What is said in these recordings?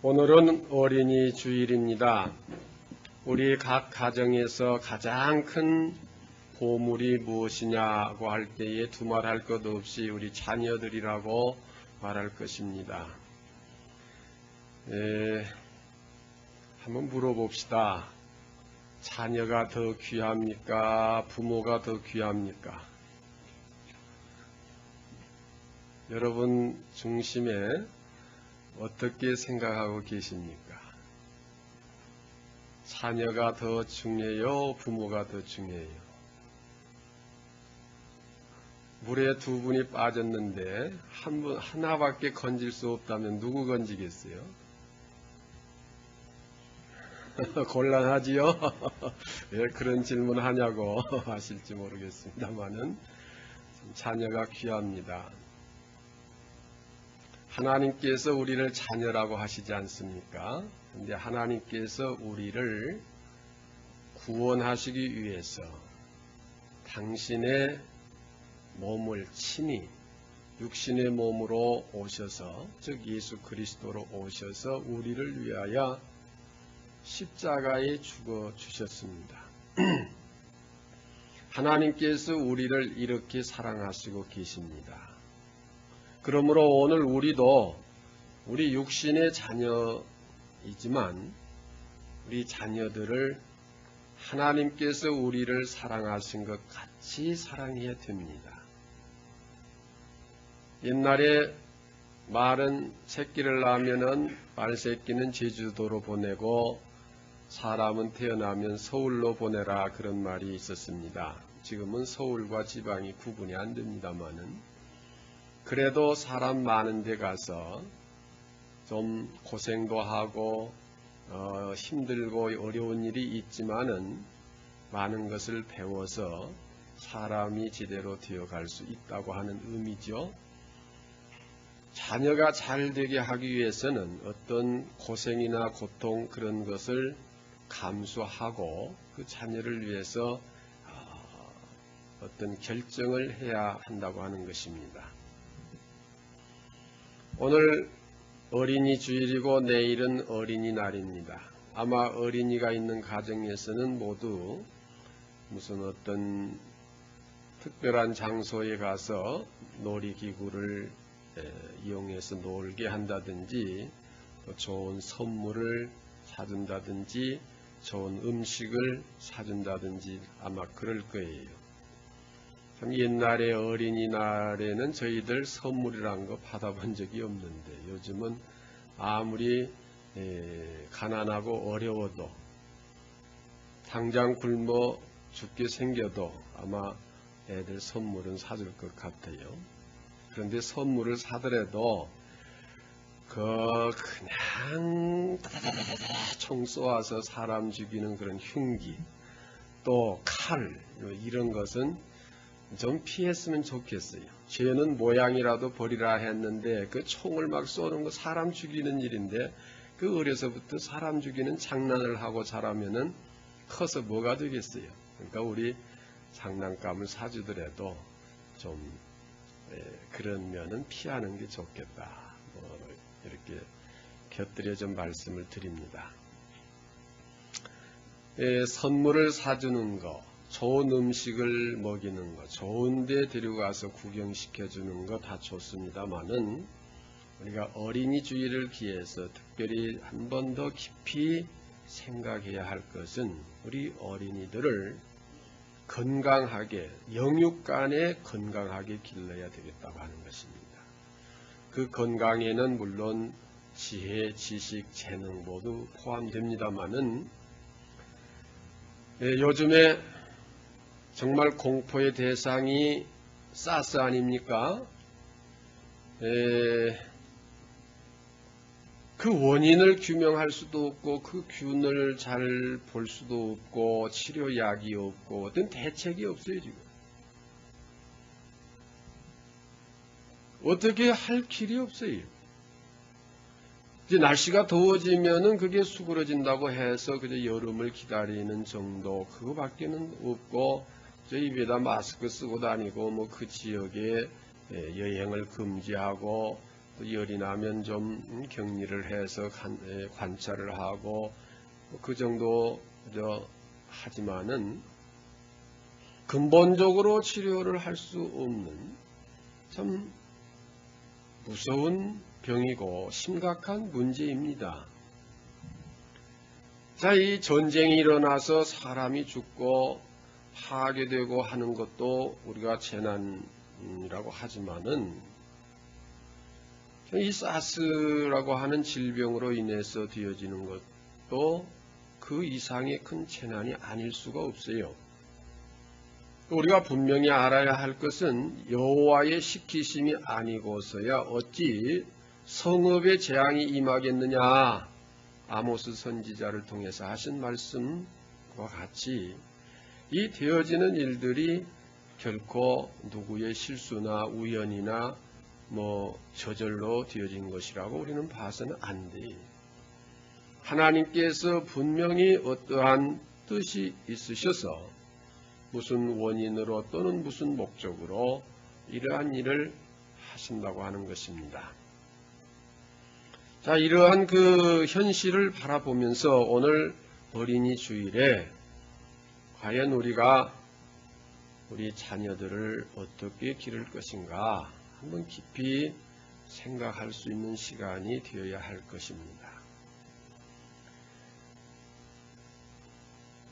오늘은 어린이 주일입니다. 우리 각 가정에서 가장 큰 보물이 무엇이냐고 할 때에 두말할 것 없이 우리 자녀들이라고 말할 것입니다. 한번 물어봅시다. 자녀가 더 귀합니까? 부모가 더 귀합니까? 여러분 중심에 어떻게 생각하고 계십니까? 자녀가 더 중요해요? 부모가 더 중요해요? 물에 두 분이 빠졌는데 하나밖에 건질 수 없다면 누구 건지겠어요? 곤란하지요? 왜 그런 질문 하냐고 하실지 모르겠습니다만은 자녀가 귀합니다. 하나님께서 우리를 자녀라고 하시지 않습니까? 그런데 하나님께서 우리를 구원하시기 위해서 당신의 몸을 친히 육신의 몸으로 오셔서, 즉 예수 그리스도로 오셔서 우리를 위하여 십자가에 죽어 주셨습니다. 하나님께서 우리를 이렇게 사랑하시고 계십니다. 그러므로 오늘 우리도 우리 육신의 자녀이지만 우리 자녀들을 하나님께서 우리를 사랑하신 것 같이 사랑해야 됩니다. 옛날에 말은 새끼를 낳으면은 말새끼는 제주도로 보내고 사람은 태어나면 서울로 보내라, 그런 말이 있었습니다. 지금은 서울과 지방이 구분이 안 됩니다만은 그래도 사람 많은 데 가서 좀 고생도 하고 힘들고 어려운 일이 있지만은 많은 것을 배워서 사람이 제대로 되어갈 수 있다고 하는 의미죠. 자녀가 잘 되게 하기 위해서는 어떤 고생이나 고통 그런 것을 감수하고 그 자녀를 위해서 어떤 결정을 해야 한다고 하는 것입니다. 오늘 어린이 주일이고 내일은 어린이날입니다. 아마 어린이가 있는 가정에서는 모두 무슨 어떤 특별한 장소에 가서 놀이기구를 이용해서 놀게 한다든지, 좋은 선물을 사준다든지, 좋은 음식을 사준다든지 아마 그럴 거예요. 참 옛날에 어린이날에는 저희들 선물이란 거 받아본 적이 없는데 요즘은 아무리 가난하고 어려워도 당장 굶어 죽게 생겨도 아마 애들 선물은 사줄 것 같아요. 그런데 선물을 사더라도 그냥 총 쏘아서 사람 죽이는 그런 흉기, 또 칼, 이런 것은 좀 피했으면 좋겠어요. 죄는 모양이라도 버리라 했는데 그 총을 막 쏘는 거 사람 죽이는 일인데 그 어려서부터 사람 죽이는 장난을 하고 자라면은 커서 뭐가 되겠어요. 그러니까 우리 장난감을 사주더라도 좀 그런 면은 피하는 게 좋겠다. 이렇게 곁들여 좀 말씀을 드립니다. 선물을 사주는 거, 좋은 음식을 먹이는 것, 좋은 데 데려가서 구경시켜주는 거 다 좋습니다만은 우리가 어린이 주일을 기해서 특별히 한 번 더 깊이 생각해야 할 것은 우리 어린이들을 건강하게, 영육간에 건강하게 길러야 되겠다고 하는 것입니다. 그 건강에는 물론 지혜, 지식, 재능 모두 포함됩니다만은 요즘에 정말 공포의 대상이 사스 아닙니까? 그 원인을 규명할 수도 없고 그 균을 잘 볼 수도 없고 치료약이 없고 어떤 대책이 없어요. 지금 어떻게 할 길이 없어요. 이제 날씨가 더워지면은 그게 수그러진다고 해서 그저 여름을 기다리는 정도, 그거밖에는 없고 저 입에다 마스크 쓰고 다니고 뭐 그 지역에 여행을 금지하고 또 열이 나면 좀 격리를 해서 관찰을 하고 그 정도 하지만은 근본적으로 치료를 할 수 없는 참 무서운 병이고 심각한 문제입니다. 자, 이 전쟁이 일어나서 사람이 죽고 파괴되고 하는 것도 우리가 재난이라고 하지만은 이 사스라고 하는 질병으로 인해서 되어지는 것도 그 이상의 큰 재난이 아닐 수가 없어요. 우리가 분명히 알아야 할 것은 여호와의 시키심이 아니고서야 어찌 성읍에 재앙이 임하겠느냐. 아모스 선지자를 통해서 하신 말씀과 같이 이 되어지는 일들이 결코 누구의 실수나 우연이나 저절로 되어진 것이라고 우리는 봐서는 안 돼. 하나님께서 분명히 어떠한 뜻이 있으셔서 무슨 원인으로 또는 무슨 목적으로 이러한 일을 하신다고 하는 것입니다. 자, 이러한 그 현실을 바라보면서 오늘 어린이 주일에 과연 우리가 우리 자녀들을 어떻게 기를 것인가 한번 깊이 생각할 수 있는 시간이 되어야 할 것입니다.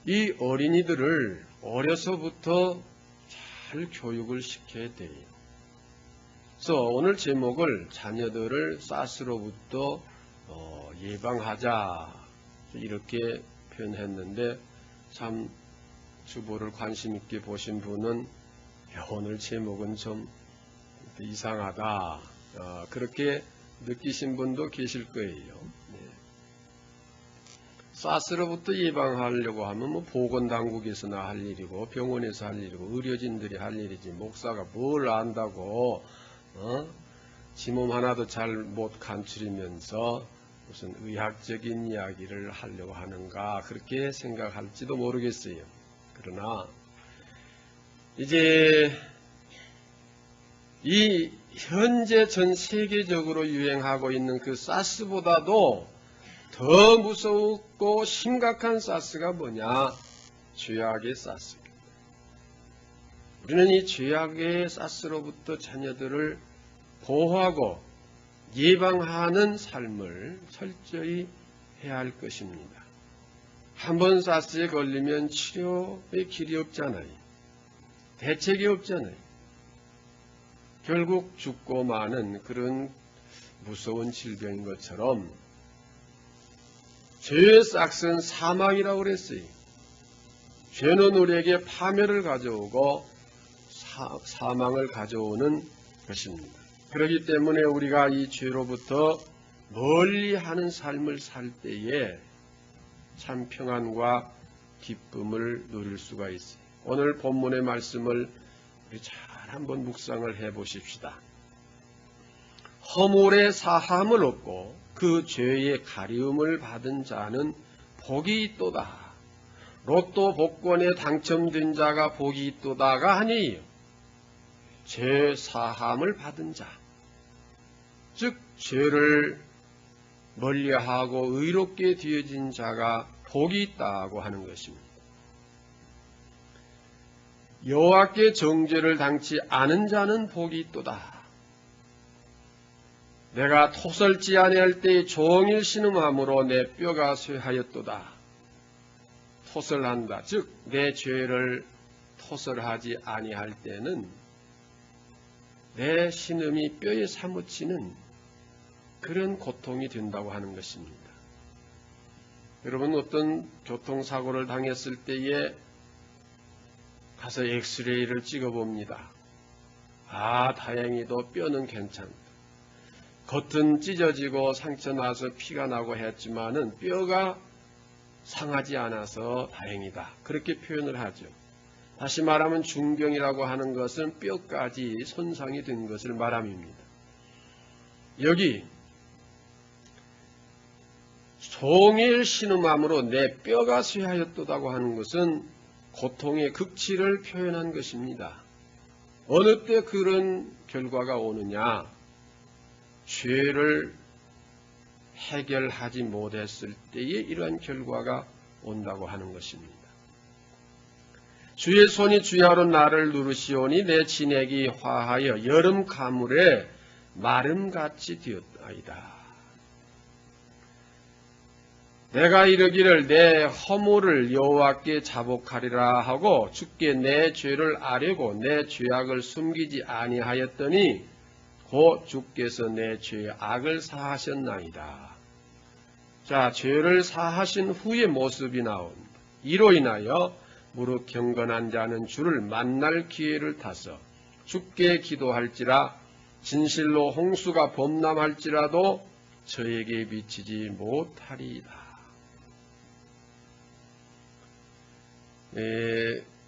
이 어린이들을 어려서부터 잘 교육을 시켜야 돼요. 그래서 오늘 제목을 자녀들을 사스로부터 예방하자 이렇게 표현했는데 참 주보를 관심 있게 보신 분은 오늘 제목은 좀 이상하다 그렇게 느끼신 분도 계실 거예요. 사스로부터 예방하려고 하면 보건당국에서나 할 일이고 병원에서 할 일이고 의료진들이 할 일이지 목사가 뭘 안다고 지 몸 하나도 잘 못 간추리면서 무슨 의학적인 이야기를 하려고 하는가 그렇게 생각할지도 모르겠어요. 그러나 이제 이 현재 전 세계적으로 유행하고 있는 그 사스보다도 더 무섭고 심각한 사스가 뭐냐? 죄악의 사스입니다. 우리는 이 죄악의 사스로부터 자녀들을 보호하고 예방하는 삶을 철저히 해야 할 것입니다. 한번 사스에 걸리면 치료의 길이 없잖아요. 대책이 없잖아요. 결국 죽고 마는 그런 무서운 질병인 것처럼 죄의 싹은 사망이라고 그랬어요. 죄는 우리에게 파멸을 가져오고 사망을 가져오는 것입니다. 그렇기 때문에 우리가 이 죄로부터 멀리하는 삶을 살 때에 참 평안과 기쁨을 누릴 수가 있어요. 오늘 본문의 말씀을 우리 잘 한번 묵상을 해보십시다. 허물의 사함을 얻고 그 죄의 가리움을 받은 자는 복이 있도다. 로또 복권에 당첨된 자가 복이 있도다가 아니에요. 죄 사함을 받은 자, 즉 죄를 멀리하고 의롭게 되어진 자가 복이 있다고 하는 것입니다. 여호와께 정죄를 당치 않은 자는 복이 있도다. 내가 토설지 아니할 때에 종일 신음함으로 내 뼈가 쇠하였도다. 토설한다. 즉 내 죄를 토설하지 아니할 때는 내 신음이 뼈에 사무치는 그런 고통이 된다고 하는 것입니다. 여러분 어떤 교통사고를 당했을 때에 가서 엑스레이를 찍어봅니다. 다행히도 뼈는 괜찮다. 겉은 찢어지고 상처 나서 피가 나고 했지만은 뼈가 상하지 않아서 다행이다. 그렇게 표현을 하죠. 다시 말하면 중병이라고 하는 것은 뼈까지 손상이 된 것을 말함입니다. 여기 종일 신음함으로 내 뼈가 쇠하였도다고 하는 것은 고통의 극치를 표현한 것입니다. 어느 때 그런 결과가 오느냐? 죄를 해결하지 못했을 때에 이러한 결과가 온다고 하는 것입니다. 주의 손이 주야로 나를 누르시오니 내 진액이 화하여 여름 가물에 마름같이 되었나이다. 내가 이르기를 내 허물을 여호와께 자복하리라 하고 주께 내 죄를 아뢰고 내 죄악을 숨기지 아니하였더니 곧 주께서 내 죄의 악을 사하셨나이다. 자, 죄를 사하신 후의 모습이 나온 이로 인하여 무릇 경건한 자는 주를 만날 기회를 타서 주께 기도할지라 진실로 홍수가 범람할지라도 저에게 미치지 못하리이다.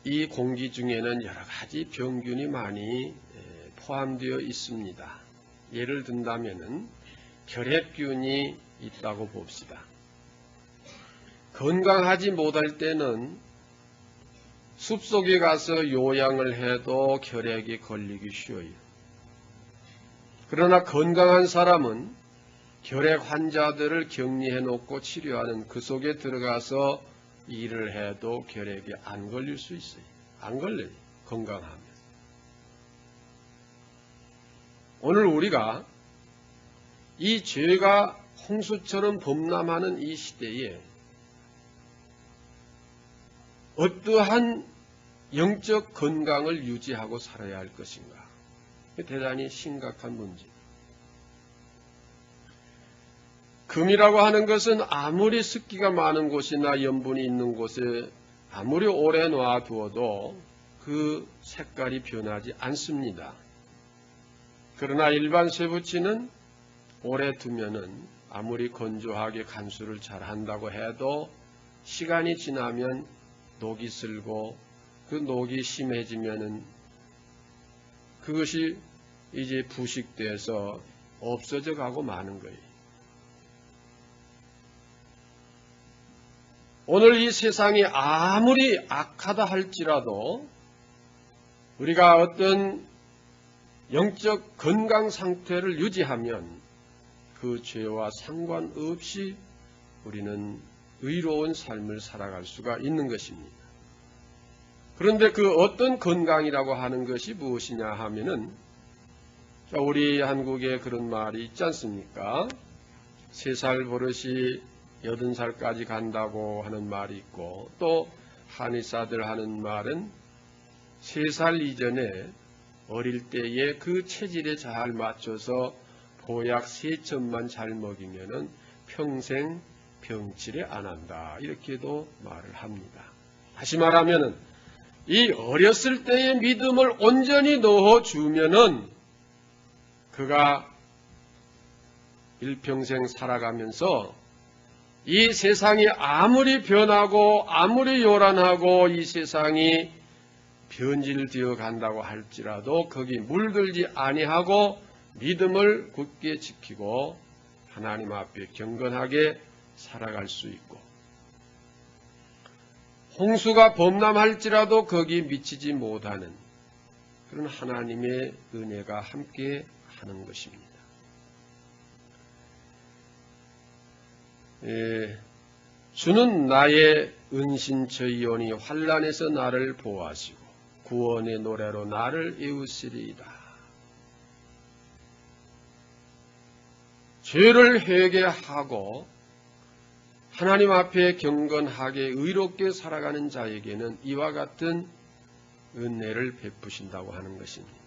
이 공기 중에는 여러 가지 병균이 많이 포함되어 있습니다. 예를 든다면은 결핵균이 있다고 봅시다. 건강하지 못할 때는 숲속에 가서 요양을 해도 결핵에 걸리기 쉬워요. 그러나 건강한 사람은 결핵 환자들을 격리해 놓고 치료하는 그 속에 들어가서 일을 해도 결핵에 안 걸릴 수 있어요. 안 걸려요. 건강하면. 오늘 우리가 이 죄가 홍수처럼 범람하는 이 시대에 어떠한 영적 건강을 유지하고 살아야 할 것인가? 대단히 심각한 문제입니다. 금이라고 하는 것은 아무리 습기가 많은 곳이나 염분이 있는 곳에 아무리 오래 놔두어도 그 색깔이 변하지 않습니다. 그러나 일반 쇠붙이는 오래 두면은 아무리 건조하게 간수를 잘 한다고 해도 시간이 지나면 녹이 슬고 그 녹이 심해지면은 그것이 이제 부식돼서 없어져 가고 마는 거예요. 오늘 이 세상이 아무리 악하다 할지라도 우리가 어떤 영적 건강 상태를 유지하면 그 죄와 상관없이 우리는 의로운 삶을 살아갈 수가 있는 것입니다. 그런데 그 어떤 건강이라고 하는 것이 무엇이냐 하면은 우리 한국에 그런 말이 있지 않습니까? 3살 버릇이 80살까지 간다고 하는 말이 있고 또 한의사들 하는 말은 3살 이전에 어릴 때에 그 체질에 잘 맞춰서 보약 3첩만 잘 먹이면은 평생 병치레 안 한다. 이렇게도 말을 합니다. 다시 말하면은 이 어렸을 때의 믿음을 온전히 넣어주면은 그가 일평생 살아가면서 이 세상이 아무리 변하고 아무리 요란하고 이 세상이 변질되어 간다고 할지라도 거기 물들지 아니하고 믿음을 굳게 지키고 하나님 앞에 경건하게 살아갈 수 있고 홍수가 범람할지라도 거기 미치지 못하는 그런 하나님의 은혜가 함께 하는 것입니다. 주는 나의 은신처이오니 환난에서 나를 보호하시고 구원의 노래로 나를 이으시리이다. 죄를 회개하고 하나님 앞에 경건하게 의롭게 살아가는 자에게는 이와 같은 은혜를 베푸신다고 하는 것입니다.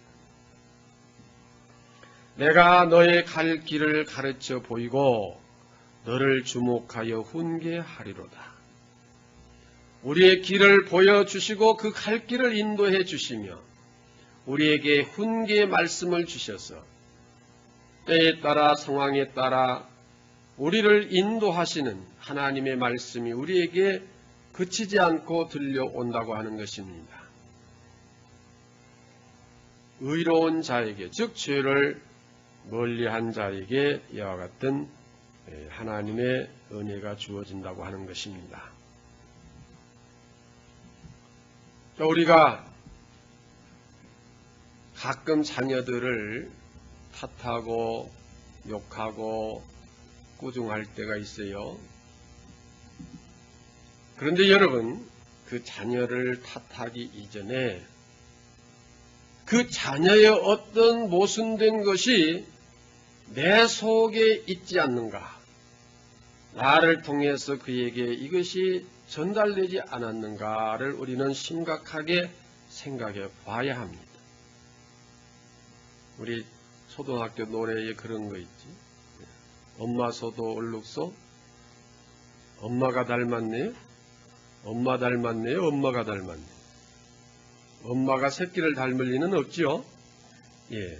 내가 너의 갈 길을 가르쳐 보이고 너를 주목하여 훈계하리로다. 우리의 길을 보여주시고 그 갈 길을 인도해 주시며 우리에게 훈계의 말씀을 주셔서 때에 따라 상황에 따라 우리를 인도하시는 하나님의 말씀이 우리에게 그치지 않고 들려온다고 하는 것입니다. 의로운 자에게 즉 죄를 멀리한 자에게 이와 같은 하나님의 은혜가 주어진다고 하는 것입니다. 우리가 가끔 자녀들을 탓하고 욕하고 꾸중할 때가 있어요. 그런데 여러분, 그 자녀를 탓하기 이전에 그 자녀의 어떤 모순된 것이 내 속에 있지 않는가, 나를 통해서 그에게 이것이 전달되지 않았는가를 우리는 심각하게 생각해 봐야 합니다. 우리 초등학교 노래에 그런 거 있지. 엄마 소도 얼룩소, 엄마가 닮았네요. 엄마 닮았네요. 엄마가 닮았네요. 엄마가 새끼를 닮을 리는 없지요. 예,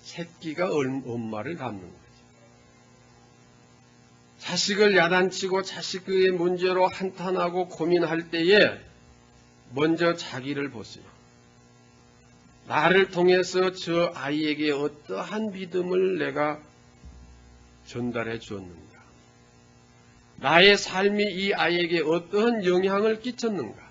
새끼가 엄마를 닮는 거죠. 자식을 야단치고 자식의 문제로 한탄하고 고민할 때에 먼저 자기를 보세요. 나를 통해서 저 아이에게 어떠한 믿음을 내가 전달해 주었는가? 나의 삶이 이 아이에게 어떠한 영향을 끼쳤는가?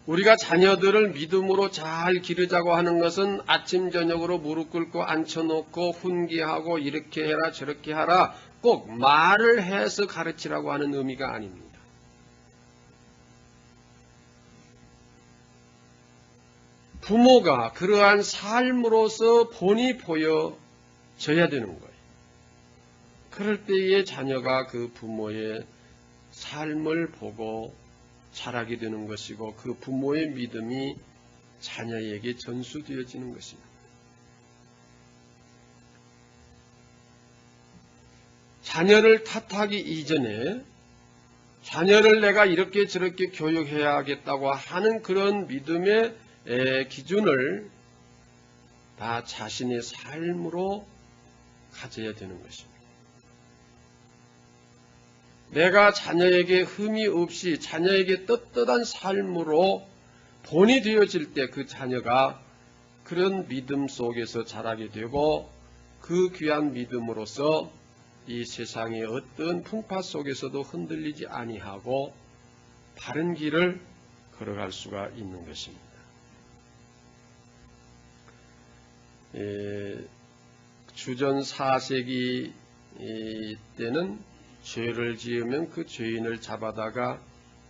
우리가 자녀들을 믿음으로 잘 기르자고 하는 것은 아침 저녁으로 무릎 꿇고 앉혀놓고 훈계하고 이렇게 해라 저렇게 하라 꼭 말을 해서 가르치라고 하는 의미가 아닙니다. 부모가 그러한 삶으로서 본이 보여져야 되는 거예요. 그럴 때에 자녀가 그 부모의 삶을 보고 자라게 되는 것이고 그 부모의 믿음이 자녀에게 전수되어지는 것입니다. 자녀를 탓하기 이전에 자녀를 내가 이렇게 저렇게 교육해야겠다고 하는 그런 믿음의 기준을 다 자신의 삶으로 가져야 되는 것입니다. 내가 자녀에게 흠이 없이 자녀에게 떳떳한 삶으로 본이 되어질 때 그 자녀가 그런 믿음 속에서 자라게 되고 그 귀한 믿음으로서 이 세상의 어떤 풍파 속에서도 흔들리지 아니하고 바른 길을 걸어갈 수가 있는 것입니다. 주전 4세기 때는 죄를 지으면 그 죄인을 잡아다가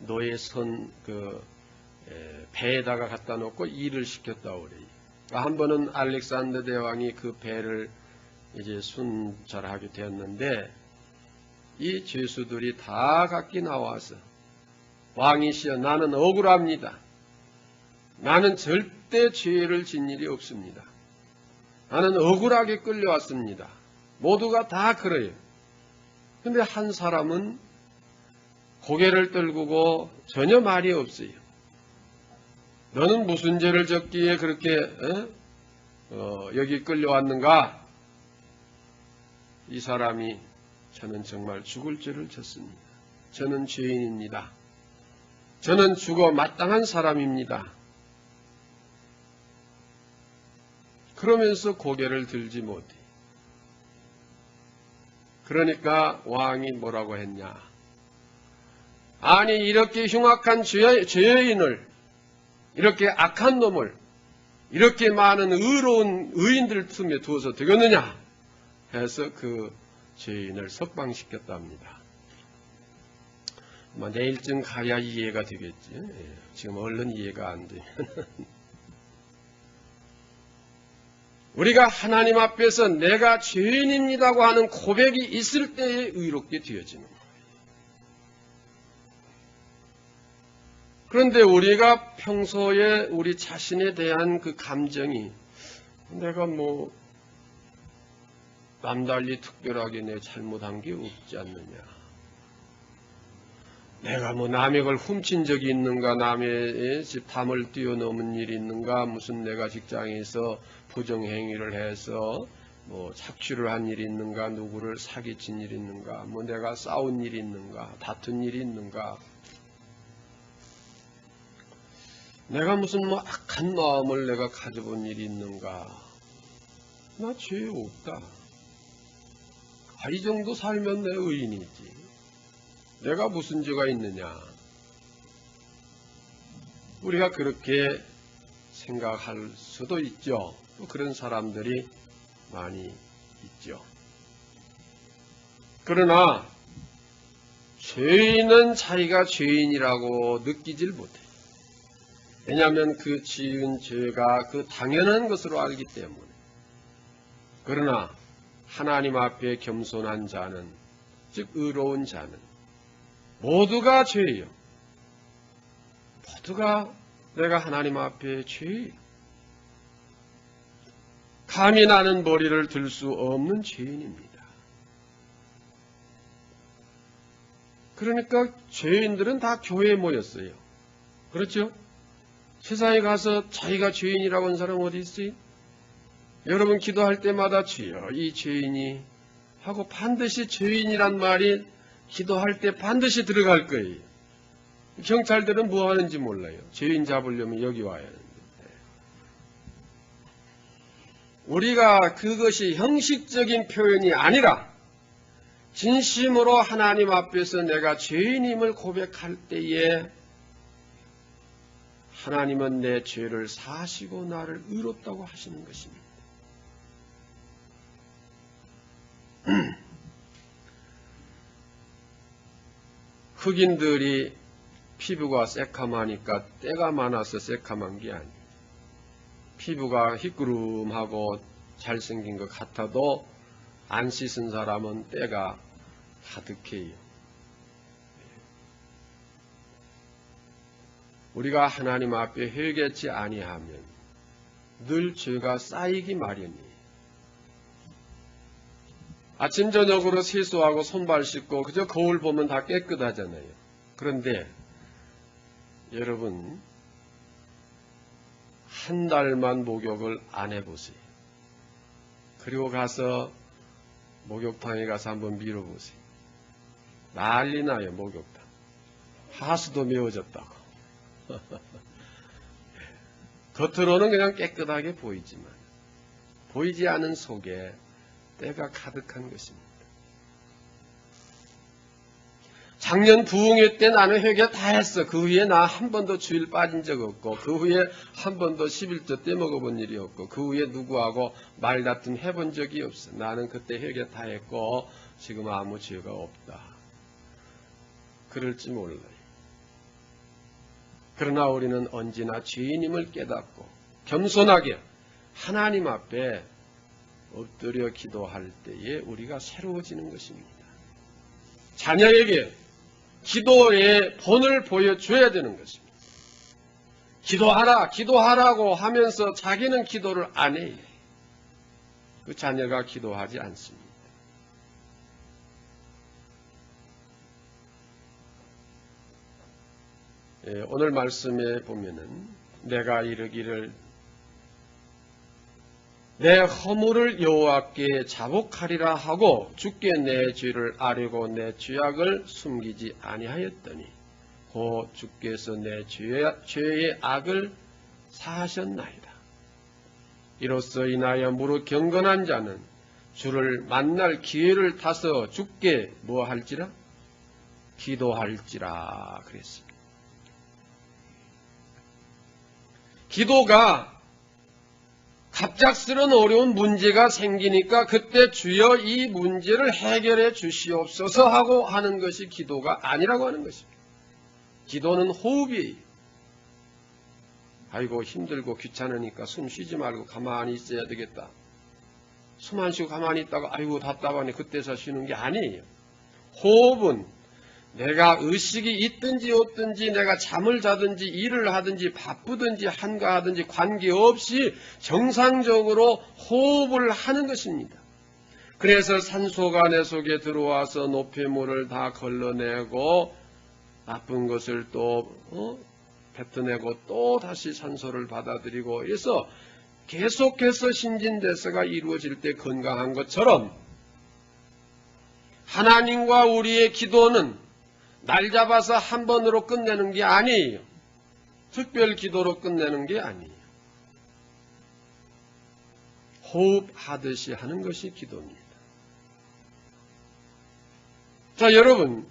노예 배에다가 갖다 놓고 일을 시켰다고 그래요. 한 번은 알렉산더 대왕이 그 배를 이제 순찰하게 되었는데 이 죄수들이 다 각기 나와서 왕이시여 나는 억울합니다. 나는 절대 죄를 진 일이 없습니다. 나는 억울하게 끌려왔습니다. 모두가 다 그래요. 근데 한 사람은 고개를 떨구고 전혀 말이 없어요. 너는 무슨 죄를 졌기에 그렇게 여기 끌려왔는가? 이 사람이 저는 정말 죽을 죄를 졌습니다. 저는 죄인입니다. 저는 죽어 마땅한 사람입니다. 그러면서 고개를 들지 못해. 그러니까 왕이 뭐라고 했냐? 아니 이렇게 흉악한 죄인을 이렇게 악한 놈을 이렇게 많은 의로운 의인들 틈에 두어서 되겠느냐? 해서 그 죄인을 석방시켰답니다. 내일쯤 가야 이해가 되겠지. 지금 얼른 이해가 안 되면. 우리가 하나님 앞에서 내가 죄인입니다고 하는 고백이 있을 때에 의롭게 되어지는 거예요. 그런데 우리가 평소에 우리 자신에 대한 그 감정이 내가 남달리 특별하게 내 잘못한 게 없지 않느냐. 내가 남의 걸 훔친 적이 있는가, 남의 집 담을 뛰어넘은 일이 있는가, 무슨 내가 직장에서 부정행위를 해서 착취를 한 일이 있는가, 누구를 사기친 일이 있는가, 내가 싸운 일이 있는가, 다툰 일이 있는가, 내가 무슨 악한 마음을 내가 가져본 일이 있는가, 나 죄 없다. 이 정도 살면 내 의인이지. 내가 무슨 죄가 있느냐. 우리가 그렇게 생각할 수도 있죠. 또 그런 사람들이 많이 있죠. 그러나 죄인은 자기가 죄인이라고 느끼질 못해요. 왜냐하면 그 지은 죄가 그 당연한 것으로 알기 때문에. 그러나 하나님 앞에 겸손한 자는, 즉 의로운 자는 모두가 죄예요. 모두가 내가 하나님 앞에 죄예요. 감히 나는 머리를 들 수 없는 죄인입니다. 그러니까 죄인들은 다 교회에 모였어요. 그렇죠? 세상에 가서 자기가 죄인이라고 하는 사람 어디 있어요? 여러분 기도할 때마다 주여 이 죄인이 하고 반드시 죄인이란 말이 기도할 때 반드시 들어갈 거예요. 경찰들은 뭐 하는지 몰라요. 죄인 잡으려면 여기 와야 하는데. 우리가 그것이 형식적인 표현이 아니라 진심으로 하나님 앞에서 내가 죄인임을 고백할 때에 하나님은 내 죄를 사하시고 나를 의롭다고 하시는 것입니다. 흑인들이 피부가 새카마니까 때가 많아서 새카만 게 아니에요. 피부가 희끄름하고 잘생긴 것 같아도 안 씻은 사람은 때가 가득해요. 우리가 하나님 앞에 회개치 아니하면 늘 죄가 쌓이기 마련이에요. 아침 저녁으로 세수하고 손발 씻고 그저 거울 보면 다 깨끗하잖아요. 그런데 여러분 한 달만 목욕을 안 해보세요. 그리고 가서 목욕탕에 가서 한번 밀어보세요. 난리 나요. 목욕탕. 하수도 메워졌다고. 겉으로는 그냥 깨끗하게 보이지만 보이지 않은 속에 때가 가득한 것입니다. 작년 부흥회 때 나는 회개 다 했어. 그 후에 나 한 번도 주일 빠진 적 없고 그 후에 한 번도 11조 때 먹어본 일이 없고 그 후에 누구하고 말다툼 해본 적이 없어. 나는 그때 회개 다 했고 지금 아무 죄가 없다. 그럴지 몰라요. 그러나 우리는 언제나 죄인임을 깨닫고 겸손하게 하나님 앞에 엎드려 기도할 때에 우리가 새로워지는 것입니다. 자녀에게 기도의 본을 보여줘야 되는 것입니다. 기도하라, 기도하라고 하면서 자기는 기도를 안 해요. 그 자녀가 기도하지 않습니다. 오늘 말씀에 보면은 내가 이르기를 내 허물을 여호와께 자복하리라 하고 주께 내 죄를 아뢰고 내 죄악을 숨기지 아니하였더니 곧 주께서 내 죄의 악을 사하셨나이다. 이로써 인하여 무릇 경건한 자는 주를 만날 기회를 타서 주께 뭐할지라? 기도할지라 그랬습니다. 기도가 갑작스런 어려운 문제가 생기니까 그때 주여 이 문제를 해결해 주시옵소서 하고 하는 것이 기도가 아니라고 하는 것입니다. 기도는 호흡이에요. 아이고 힘들고 귀찮으니까 숨 쉬지 말고 가만히 있어야 되겠다. 숨 안 쉬고 가만히 있다가 아이고 답답하네 그때서 쉬는 게 아니에요. 호흡은 내가 의식이 있든지 없든지 내가 잠을 자든지 일을 하든지 바쁘든지 한가하든지 관계없이 정상적으로 호흡을 하는 것입니다. 그래서 산소가 내 속에 들어와서 노폐물을 다 걸러내고 나쁜 것을 또 뱉어내고 또 다시 산소를 받아들이고 해서 계속해서 신진대사가 이루어질 때 건강한 것처럼 하나님과 우리의 기도는 날 잡아서 한 번으로 끝내는 게 아니에요. 특별 기도로 끝내는 게 아니에요. 호흡하듯이 하는 것이 기도입니다. 자, 여러분,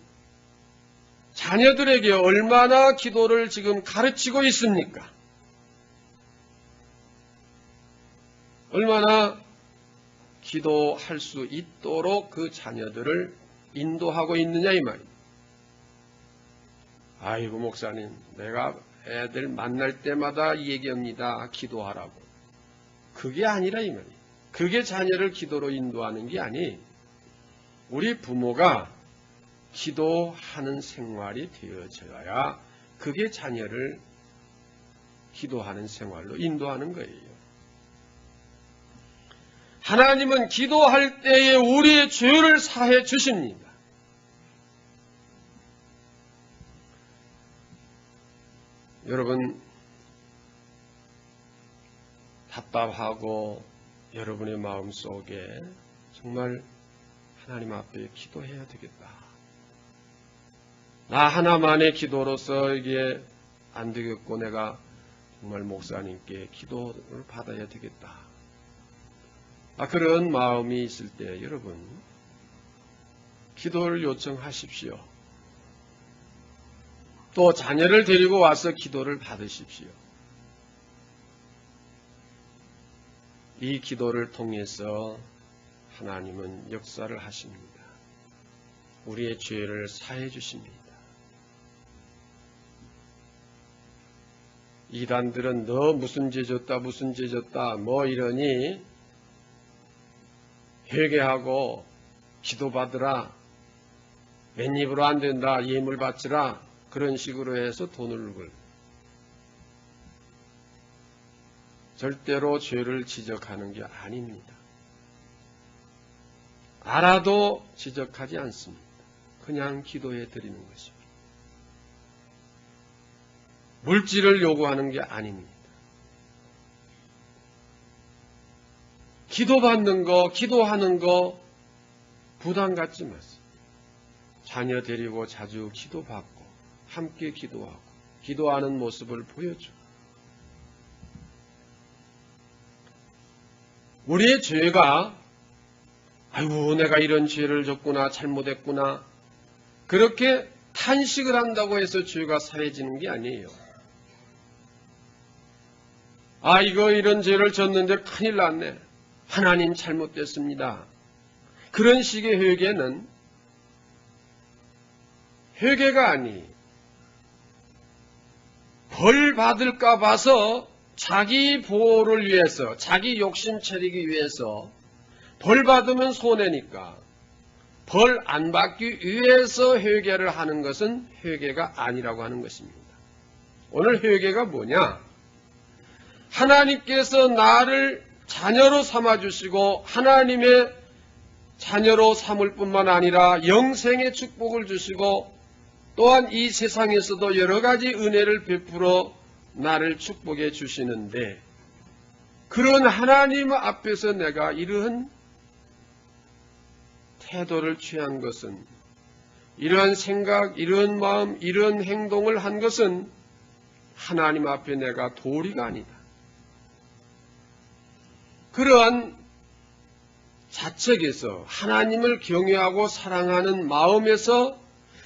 자녀들에게 얼마나 기도를 지금 가르치고 있습니까? 얼마나 기도할 수 있도록 그 자녀들을 인도하고 있느냐 이 말이에요. 아이고 목사님, 내가 애들 만날 때마다 얘기합니다. 기도하라고. 그게 아니라 이 말이에요. 그게 자녀를 기도로 인도하는 게 아니, 우리 부모가 기도하는 생활이 되어져야 그게 자녀를 기도하는 생활로 인도하는 거예요. 하나님은 기도할 때에 우리의 죄를 사해 주십니다. 여러분, 답답하고 여러분의 마음속에 정말 하나님 앞에 기도해야 되겠다. 나 하나만의 기도로서 이게 안 되겠고 내가 정말 목사님께 기도를 받아야 되겠다. 그런 마음이 있을 때 여러분, 기도를 요청하십시오. 또 자녀를 데리고 와서 기도를 받으십시오. 이 기도를 통해서 하나님은 역사를 하십니다. 우리의 죄를 사해 주십니다. 이단들은 너 무슨 죄 졌다 무슨 죄 졌다 뭐 이러니 회개하고 기도받으라, 맨입으로 안 된다, 예물 바치라, 그런 식으로 해서 돈을 벌. 절대로 죄를 지적하는 게 아닙니다. 알아도 지적하지 않습니다. 그냥 기도해 드리는 것입니다. 물질을 요구하는 게 아닙니다. 기도받는 거, 기도하는 거 부담 갖지 마세요. 자녀 데리고 자주 기도받고 함께 기도하고 기도하는 모습을 보여줘. 우리의 죄가 아이고 내가 이런 죄를 졌구나, 잘못했구나, 그렇게 탄식을 한다고 해서 죄가 사해지는 게 아니에요. 이거 이런 죄를 졌는데 큰일 났네, 하나님 잘못됐습니다, 그런 식의 회개는 회개가 아니, 벌 받을까 봐서 자기 보호를 위해서, 자기 욕심 차리기 위해서, 벌 받으면 손해니까 벌 안 받기 위해서 회개를 하는 것은 회개가 아니라고 하는 것입니다. 오늘 회개가 뭐냐? 하나님께서 나를 자녀로 삼아주시고 하나님의 자녀로 삼을 뿐만 아니라 영생의 축복을 주시고 또한 이 세상에서도 여러 가지 은혜를 베풀어 나를 축복해 주시는데, 그런 하나님 앞에서 내가 이러한 태도를 취한 것은, 이러한 생각, 이러한 마음, 이러한 행동을 한 것은 하나님 앞에 내가 도리가 아니다. 그러한 자책에서 하나님을 경외하고 사랑하는 마음에서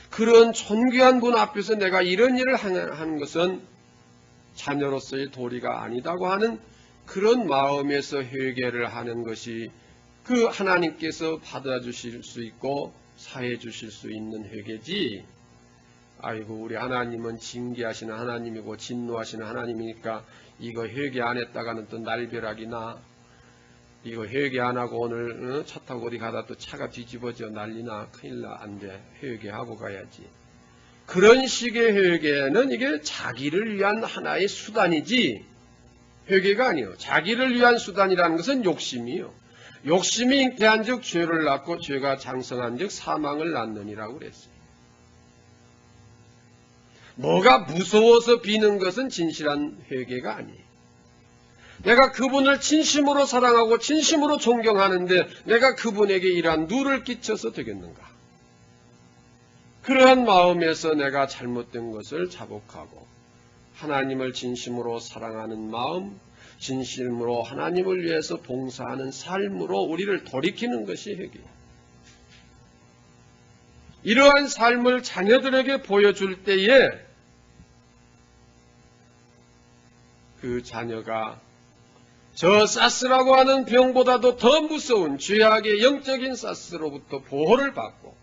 그런 존귀한 분 앞에서 내가 이런 일을 하는 것은 자녀로서의 도리가 아니다고 하는 그런 마음에서 회개를 하는 것이 그 하나님께서 받아주실 수 있고 사해 주실 수 있는 회개지, 아이고 우리 하나님은 징계하시는 하나님이고 진노하시는 하나님이니까 이거 회개 안 했다가는 또 날벼락이나, 이거 회개 안 하고 오늘 차 타고 어디 가다 또 차가 뒤집어져 난리나, 큰일나, 안 돼, 회개하고 가야지. 그런 식의 회개는 이게 자기를 위한 하나의 수단이지 회개가 아니에요. 자기를 위한 수단이라는 것은 욕심이요. 욕심이 잉태한즉 죄를 낳고 죄가 장성한즉 사망을 낳느니라고 그랬어요. 뭐가 무서워서 비는 것은 진실한 회개가 아니에요. 내가 그분을 진심으로 사랑하고 진심으로 존경하는데 내가 그분에게 이러한 누를 끼쳐서 되겠는가? 그러한 마음에서 내가 잘못된 것을 자복하고 하나님을 진심으로 사랑하는 마음, 진심으로 하나님을 위해서 봉사하는 삶으로 우리를 돌이키는 것이 회개예요. 이러한 삶을 자녀들에게 보여줄 때에 그 자녀가 저 사스라고 하는 병보다도 더 무서운 죄악의 영적인 사스로부터 보호를 받고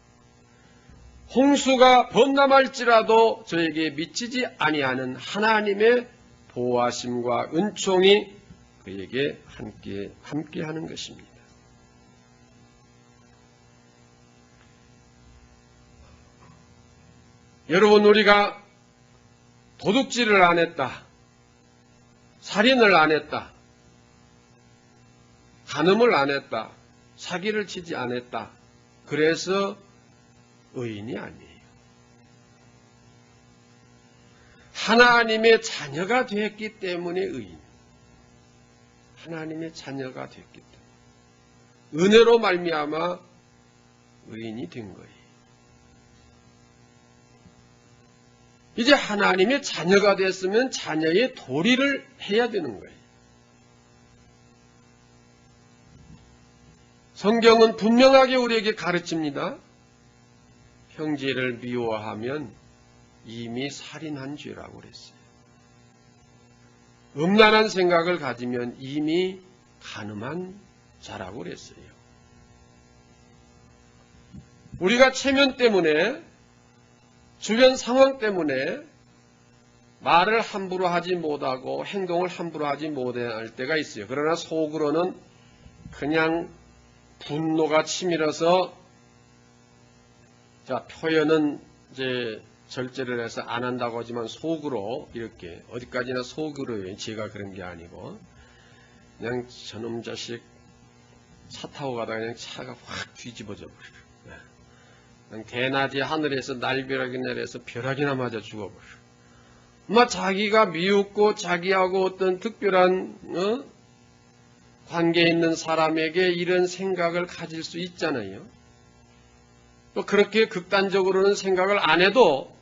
홍수가 범람할지라도 저에게 미치지 아니하는 하나님의 보호하심과 은총이 그에게 함께하는 것입니다. 여러분, 우리가 도둑질을 안 했다, 살인을 안 했다, 간음을 안 했다, 사기를 치지 않았다, 그래서 의인이 아니에요. 하나님의 자녀가 됐기 때문에 의인. 하나님의 자녀가 됐기 때문에 은혜로 말미암아 의인이 된 거예요. 이제 하나님의 자녀가 됐으면 자녀의 도리를 해야 되는 거예요. 성경은 분명하게 우리에게 가르칩니다. 형제를 미워하면 이미 살인한 죄라고 그랬어요. 음란한 생각을 가지면 이미 간음한 자라고 그랬어요. 우리가 체면 때문에, 주변 상황 때문에 말을 함부로 하지 못하고 행동을 함부로 하지 못할 때가 있어요. 그러나 속으로는 그냥 분노가 치밀어서, 자, 표현은 이제 절제를 해서 안 한다고 하지만 속으로 이렇게 어디까지나 속으로요. 제가 그런 게 아니고 그냥 저놈 자식 차 타고 가다가 그냥 차가 확 뒤집어져 버리고, 그냥 대낮에 하늘에서 날벼락이 내려서 벼락이나 맞아 죽어버리고, 자기가 미웃고 자기하고 어떤 특별한 관계에 있는 사람에게 이런 생각을 가질 수 있잖아요. 또 그렇게 극단적으로는 생각을 안 해도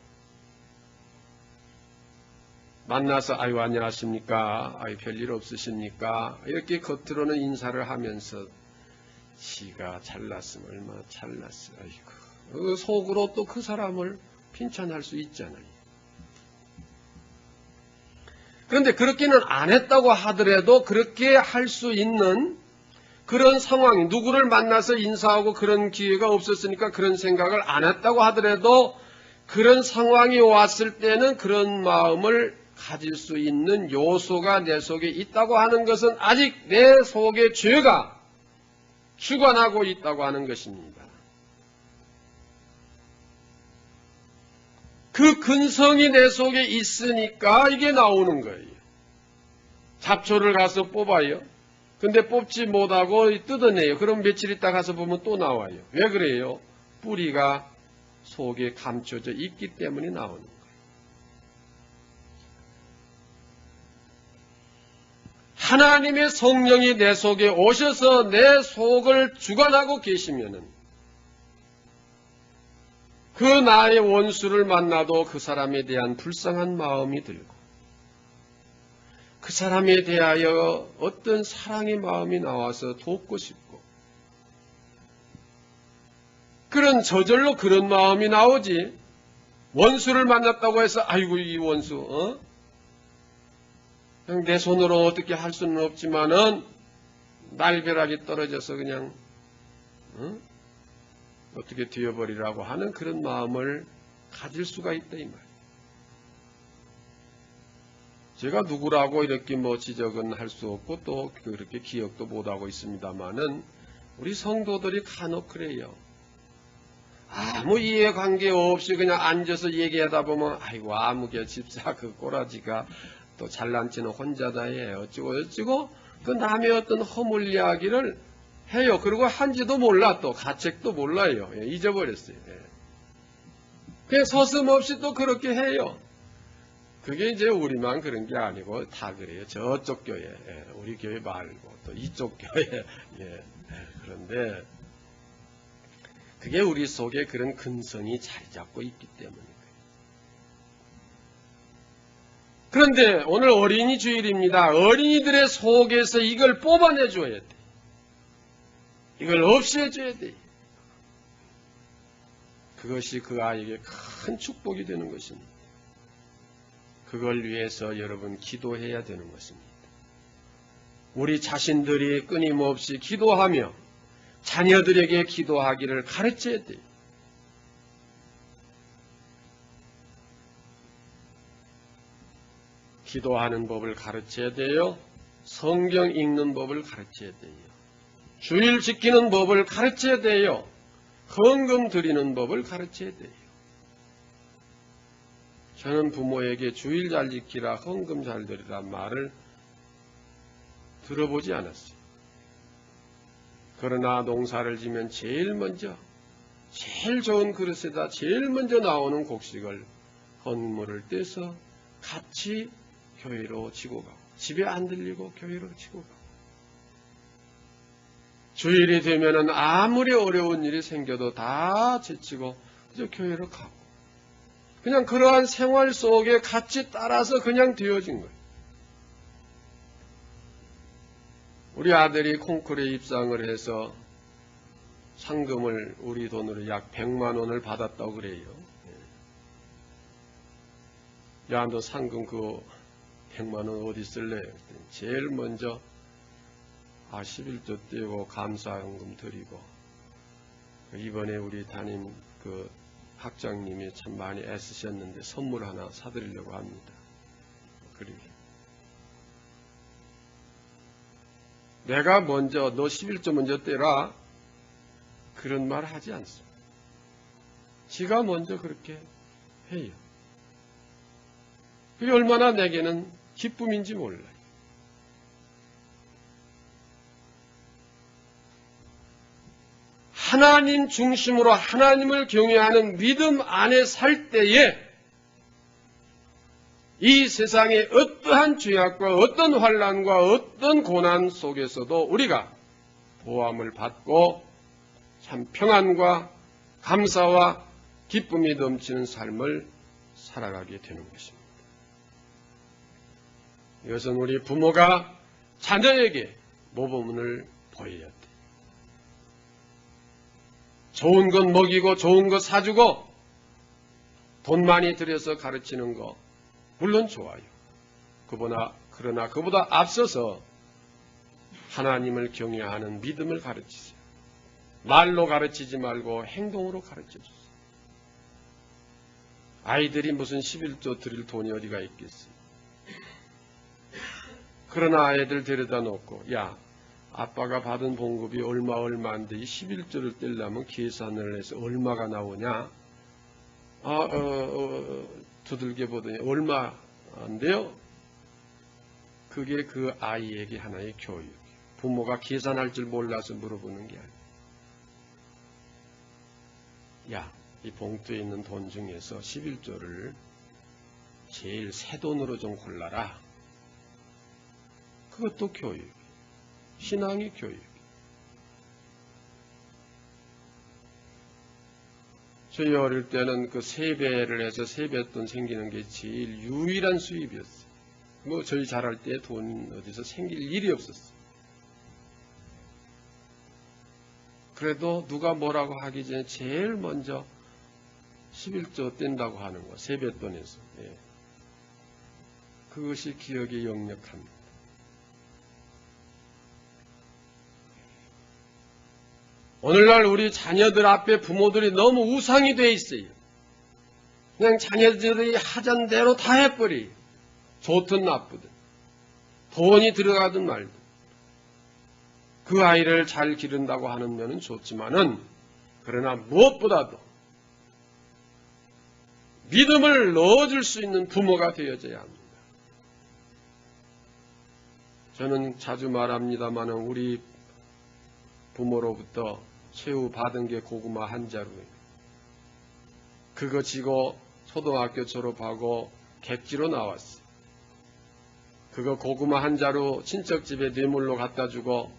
만나서 아유 안녕하십니까, 아유 별일 없으십니까, 이렇게 겉으로는 인사를 하면서 지가 잘났으면 얼마나 잘났어, 아이고, 속으로 또 그 사람을 핀찬할 수 있잖아요. 그런데 그렇게는 안 했다고 하더라도 그렇게 할 수 있는 그런 상황이, 누구를 만나서 인사하고 그런 기회가 없었으니까 그런 생각을 안 했다고 하더라도 그런 상황이 왔을 때는 그런 마음을 가질 수 있는 요소가 내 속에 있다고 하는 것은 아직 내 속에 죄가 주관하고 있다고 하는 것입니다. 그 근성이 내 속에 있으니까 이게 나오는 거예요. 잡초를 가서 뽑아요. 근데 뽑지 못하고 뜯어내요. 그럼 며칠 있다 가서 보면 또 나와요. 왜 그래요? 뿌리가 속에 감춰져 있기 때문에 나오는 거예요. 하나님의 성령이 내 속에 오셔서 내 속을 주관하고 계시면은 그 나의 원수를 만나도 그 사람에 대한 불쌍한 마음이 들고 그 사람에 대하여 어떤 사랑의 마음이 나와서 돕고 싶고, 그런 저절로 그런 마음이 나오지, 원수를 만났다고 해서 아이고 이 원수 그냥 내 손으로 어떻게 할 수는 없지만은 날벼락이 떨어져서 그냥 어떻게 되어버리라고 하는 그런 마음을 가질 수가 있다 이 말. 제가 누구라고 이렇게 지적은 할 수 없고 또 그렇게 기억도 못하고 있습니다만은 우리 성도들이 간혹 그래요. 아무 이해관계 없이 그냥 앉아서 얘기하다 보면 아이고 아무개 집사 그 꼬라지가 또 잘난 체는 혼자다 해 어찌고 그 남의 어떤 허물 이야기를 해요. 그리고 한지도 몰라, 또 가책도 몰라요. 잊어버렸어요. 그냥 서슴없이 또 그렇게 해요. 그게 이제 우리만 그런 게 아니고 다 그래요. 저쪽 교회, 우리 교회 말고 또 이쪽 교회. 그런데 그게 우리 속에 그런 근성이 자리 잡고 있기 때문이에요. 그런데 오늘 어린이 주일입니다. 어린이들의 속에서 이걸 뽑아내줘야 돼. 이걸 없애줘야 돼. 그것이 그 아이에게 큰 축복이 되는 것입니다. 그걸 위해서 여러분 기도해야 되는 것입니다. 우리 자신들이 끊임없이 기도하며 자녀들에게 기도하기를 가르쳐야 돼요. 기도하는 법을 가르쳐야 돼요. 성경 읽는 법을 가르쳐야 돼요. 주일 지키는 법을 가르쳐야 돼요. 헌금 드리는 법을 가르쳐야 돼요. 저는 부모에게 주일 잘 지키라, 헌금 잘 드리라 말을 들어보지 않았어요. 그러나 농사를 지면 제일 좋은 그릇에다 제일 먼저 나오는 곡식을 헌물을 떼서 같이 교회로 지고 가고, 집에 안 들리고 교회로 지고 가고, 주일이 되면은 아무리 어려운 일이 생겨도 다 제치고 그저 교회로 가고, 그냥 그러한 생활 속에 같이 따라서 그냥 되어진 거예요. 우리 아들이 콩쿠르에 입상을 해서 상금을 우리 돈으로 약 100만 원을 받았다고 그래요. 야, 너 상금 그 100만 원 어디 쓸래? 제일 먼저 11조 떼고 감사헌금 드리고, 이번에 우리 담임 그 학장님이 참 많이 애쓰셨는데 선물 하나 사드리려고 합니다. 그리고 내가 먼저 너 11조 먼저 떼라 그런 말 하지 않습니다. 지가 먼저 그렇게 해요. 그게 얼마나 내게는 기쁨인지 몰라요. 하나님 중심으로 하나님을 경외하는 믿음 안에 살 때에 이 세상의 어떠한 죄악과 어떤 환난과 어떤 고난 속에서도 우리가 보함을 받고 참 평안과 감사와 기쁨이 넘치는 삶을 살아가게 되는 것입니다. 이것은 우리 부모가 자녀에게 모범을 보여야 돼요. 좋은 것 먹이고 좋은 것 사주고 돈 많이 들여서 가르치는 거 물론 좋아요. 그러나 그보다 앞서서 하나님을 경외하는 믿음을 가르치세요. 말로 가르치지 말고 행동으로 가르쳐주세요. 아이들이 무슨 11조 드릴 돈이 어디가 있겠어요. 그러나 아이들 데려다 놓고, 야, 아빠가 받은 봉급이 얼마인데 이 11조를 떼려면 계산을 해서 얼마가 나오냐? 두들겨 보더니 얼마인데요? 그게 그 아이에게 하나의 교육. 부모가 계산할 줄 몰라서 물어보는 게 아니에요. 야, 이 봉투에 있는 돈 중에서 11조를 제일 새 돈으로 좀 골라라. 그것도 교육. 신앙의 교육. 저희 어릴 때는 그 세배를 해서 세뱃돈 생기는 게 제일 유일한 수입이었어요. 뭐 저희 자랄 때 돈 어디서 생길 일이 없었어요. 그래도 누가 뭐라고 하기 전에 제일 먼저 11조 뗀다고 하는 거, 세뱃돈에서. 예. 그것이 기억에 역력합니다. 오늘날 우리 자녀들 앞에 부모들이 너무 우상이 돼 있어요. 그냥 자녀들이 하자는 대로 다 해버려요. 좋든 나쁘든. 돈이 들어가든 말든. 그 아이를 잘 기른다고 하는 면은 좋지만은, 그러나 무엇보다도 믿음을 넣어줄 수 있는 부모가 되어져야 합니다. 저는 자주 말합니다만 우리 부모로부터 최후 받은 게 고구마 한 자루예요. 그거 지고 초등학교 졸업하고 객지로 나왔어요. 그거 고구마 한 자루 친척 집에 뇌물로 갖다 주고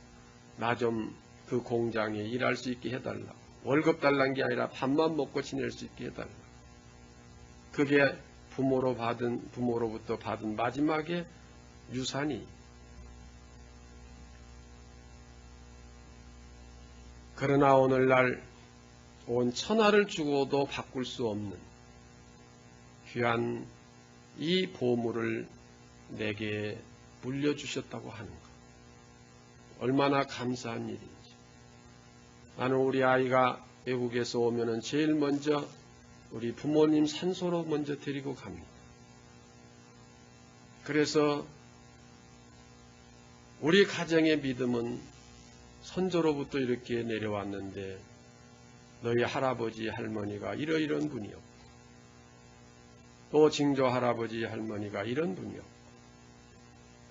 나 좀 그 공장에 일할 수 있게 해달라. 월급 달란 게 아니라 밥만 먹고 지낼 수 있게 해달라. 그게 부모로부터 받은 마지막의 유산이. 그러나 오늘날 온 천하를 주고도 바꿀 수 없는 귀한 이 보물을 내게 물려주셨다고 하는 것. 얼마나 감사한 일인지. 나는 우리 아이가 외국에서 오면은 제일 먼저 우리 부모님 산소로 먼저 데리고 갑니다. 그래서 우리 가정의 믿음은 선조로부터 이렇게 내려왔는데 너희 할아버지 할머니가 이러이런 분이었고 또 징조 할아버지 할머니가 이런 분이었고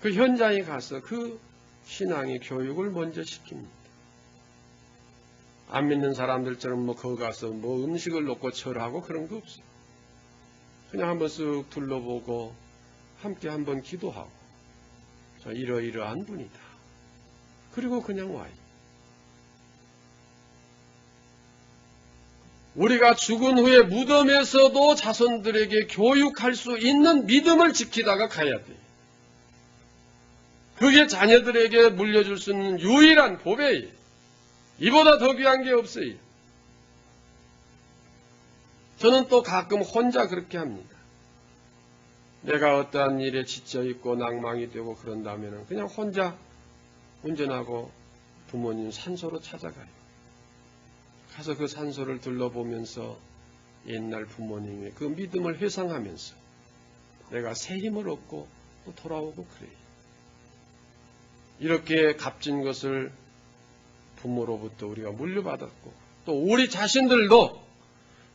그 현장에 가서 그 신앙의 교육을 먼저 시킵니다. 안 믿는 사람들처럼 거기 가서 음식을 놓고 절하고 그런 거 없어요. 그냥 한번 쓱 둘러보고 함께 한번 기도하고 저 이러이러한 분이다. 그리고 그냥 와요. 우리가 죽은 후에 무덤에서도 자손들에게 교육할 수 있는 믿음을 지키다가 가야 돼요. 그게 자녀들에게 물려줄 수 있는 유일한 보배예요. 이보다 더 귀한 게 없어요. 저는 또 가끔 혼자 그렇게 합니다. 내가 어떠한 일에 지쳐있고 낭망이 되고 그런다면 그냥 혼자 운전하고 부모님 산소로 찾아가요. 가서 그 산소를 둘러보면서 옛날 부모님의 그 믿음을 회상하면서 내가 새 힘을 얻고 또 돌아오고 그래요. 이렇게 값진 것을 부모로부터 우리가 물려받았고 또 우리 자신들도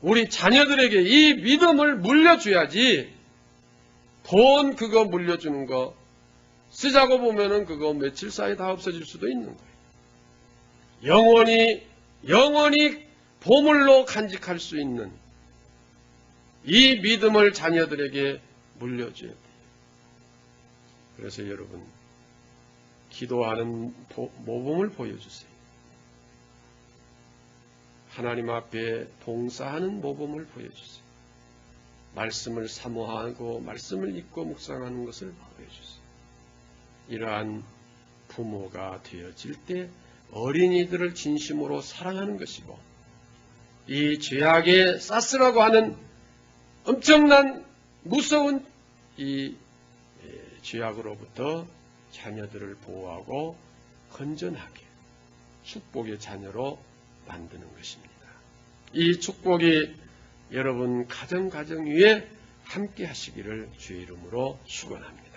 우리 자녀들에게 이 믿음을 물려줘야지 돈 그거 물려주는 거 쓰자고 보면은 그거 며칠 사이에 다 없어질 수도 있는 거예요. 영원히 보물로 간직할 수 있는 이 믿음을 자녀들에게 물려줘야 돼요. 그래서 여러분 기도하는 모범을 보여주세요. 하나님 앞에 봉사하는 모범을 보여주세요. 말씀을 사모하고 말씀을 읽고 묵상하는 것을 보여주세요. 이러한 부모가 되어질 때 어린이들을 진심으로 사랑하는 것이고 이 죄악의 사스라고 하는 엄청난 무서운 이 죄악으로부터 자녀들을 보호하고 건전하게 축복의 자녀로 만드는 것입니다. 이 축복이 여러분 가정 위에 함께 하시기를 주의 이름으로 축원합니다.